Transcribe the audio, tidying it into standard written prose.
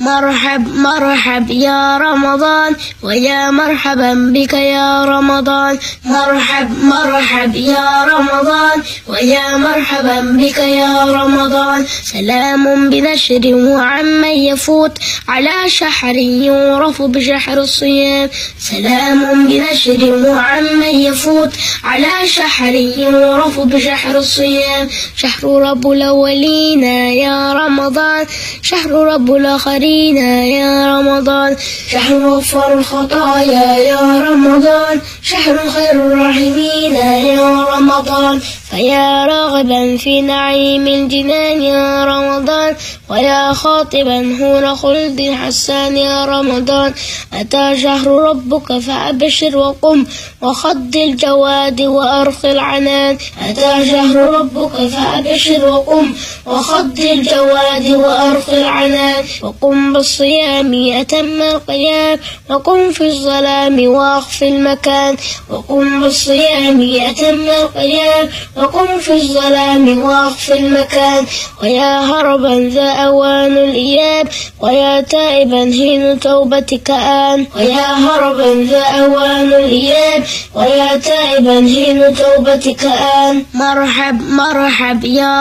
مرحب مرحب يا رمضان، ويا مرحبا بك يا رمضان. مرحب مرحب يا رمضان، ويا مرحبا بك يا رمضان. سلام بنشر وعمن يفوت على شهر يعرف بشهر الصيام. سلام بنشر وعمن يفوت على شهر يعرف بشهر الصيام. شهر رب الأولين يا رمضان، شهر رب الآخرين يا رمضان. شهر غفر الخطايا يا رمضان، شهر خير الراحمين يا رمضان. فيا راغبا في نعيم الجنان يا رمضان، ويا خاطبا هور خلد حسان يا رمضان. أتى شهر ربك فأبشر وقم وخض الجواد وأرخ العنان. أتى شهر ربك فأبشر وقم وخض الجواد وأرخ العنان. وقم بالصيام أتم القيام، وقم في الظلام وأخف المكان. وقم بالصيام أتم القيام، وقم في الظلام وأخف المكان. ويا هربا ذا أوان الإياب، ويا تائبا حين توبتك آن. ويا هربا ذا أوان الإياب، ويا تائبا حين توبتك آن. مرحب مرحب يا